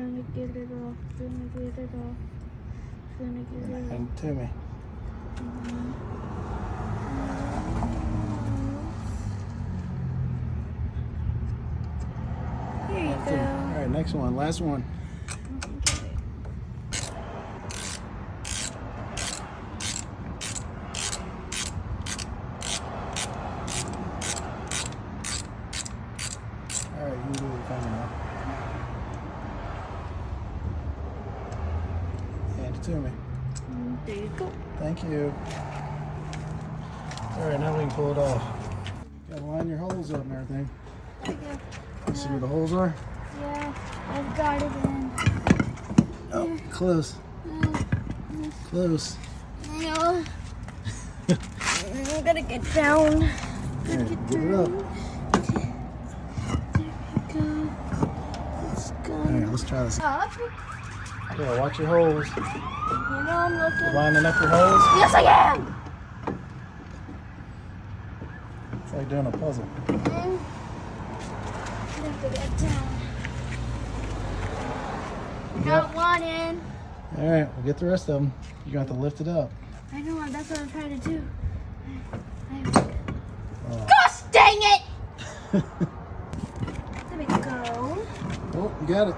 Gonna get it off. Gonna get it off. Gonna get it off. Hand it to me. Here you go. All right, next one, last one. All right, you can do it coming now. Hand it to me. There you go. Thank you. All right, now we can pull it off. Gotta line your holes up and everything. Yeah. You see where the holes are? Yeah, I've got it in. Oh, close. Close. No. I gotta get down. Gotta Here, get get it down. up. Okay. There we go. It's All going right, let's try this. up. Yeah, watch your holes. You know I'm looking. Lining up your holes. Yes, I am. It's like doing a puzzle. I have to get down. Got one in. All right, we'll get the rest of them. You're going to have to lift it up. I know, that's what I'm trying to do. Oh. Gosh dang it! There we go. Oh, you got it.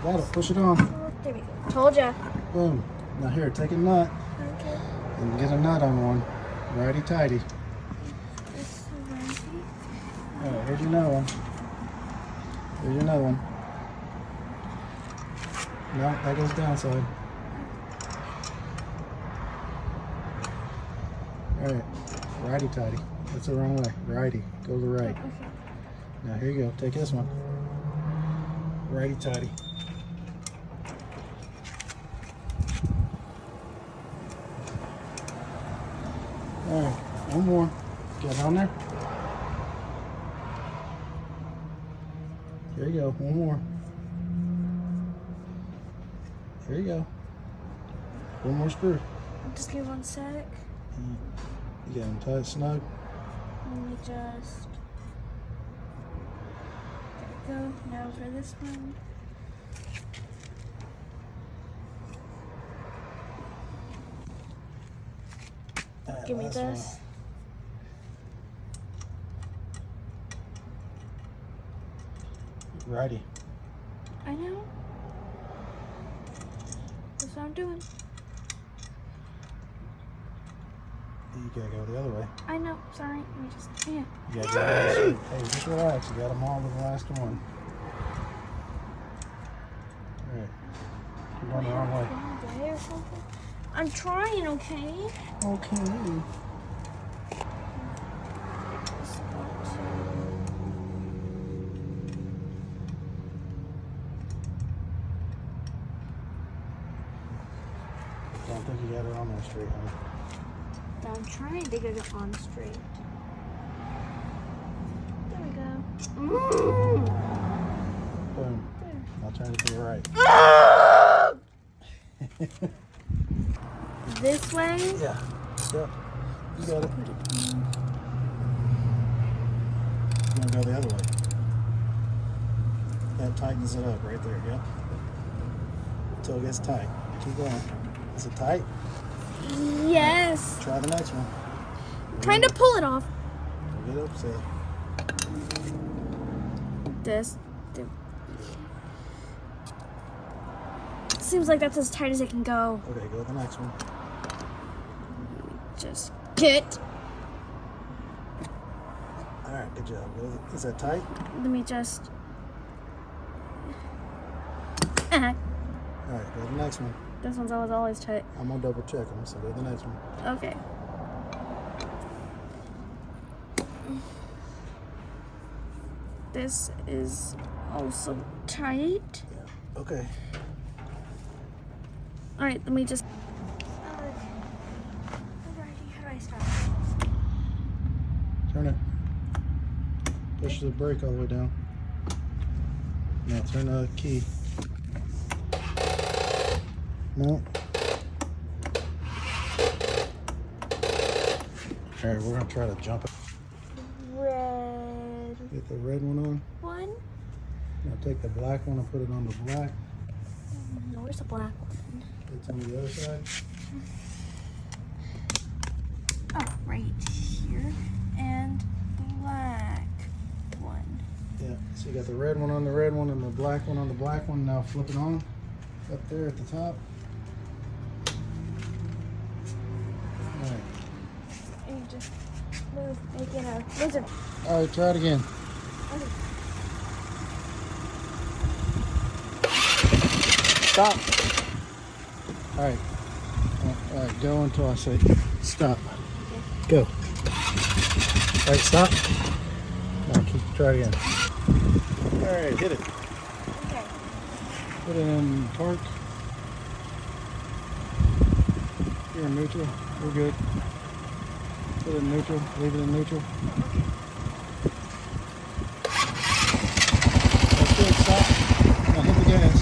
Got it. Push it on. There we go. Told ya. Boom. Now here, take a nut Okay. and get a nut on one. Righty tighty. This is All right, here's your another one. Here's another one. No, that goes downside. All right, righty tighty. That's the wrong way. Righty. Go to the right. okay. Now here you go. Take this one. Righty tighty. All right, one more. Get on there. There you go. One more. There you go. One more screw. Just give 1 sec. You got them tight, snug. Let me just. There we go. Now for this one. Give me Last this. one. Righty. I know. That's what I'm doing. You gotta go the other way. I know. Sorry. Let me just. Yeah. You gotta go this way. Hey, just relax. You got them all to the last one. All right. You're going the wrong way. Way or something. I'm trying. Okay. Okay. Don't think you got it on there straight, huh? I'm trying to get it on straight. There we go. Boom. Now turn it to the right. This way? Yeah. Yep. You got it. You're gonna go the other way. That tightens it up right there. Yep. Until it gets tight. Keep going. Is it tight? Yes. Try the next one. Trying to pull it off. Get upset. This. Seems like that's as tight as it can go. Okay, go to the next one. Just get. All right, good job. Is that tight? Let me just. All right, go to the next one. This one's always tight. I'm gonna double check them, so go to the next one. Okay. This is also tight. Yeah. Okay. All right, let me just. Alrighty, how do I start? Turn it. Push the brake all the way down. Now turn the key. No. All right, we're gonna try to jump it. Red Get the red one on. one. Now take the black one and put it on the black. Where's the black one? It's on the other side. Oh, right here. And black one. Yeah, so you got the red one on the red one and the black one on the black one. Now flip it on up there at the top. All right. And you just move, make it a lizard. All right, try it again. Okay. Stop. All right. All right, go until I say stop. Go. All right, stop. Now try it again. All right, hit it. Okay. Put it in park. You're in neutral. We're good. Put it in neutral. Leave it in neutral. That's good. Stop. Now hit the gas.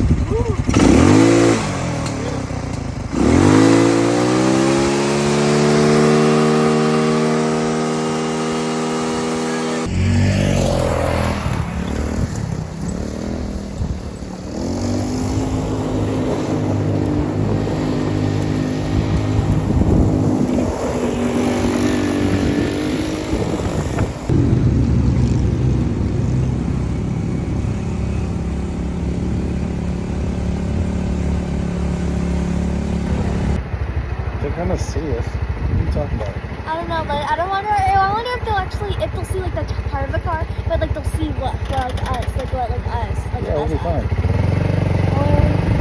They're gonna see us. What are you talking about? I don't know, but I wonder if they'll see like the part of the car, but like they'll see what like us, like us, like Yeah, we'll us. be fine.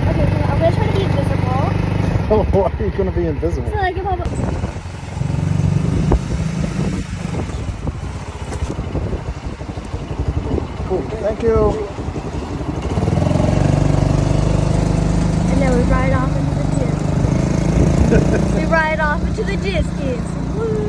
Okay, so I'm gonna try to be invisible. Why are you gonna be invisible? So like if I'm Cool. Thank you. and then we ride off into the distance. We ride off into the distance. Woo!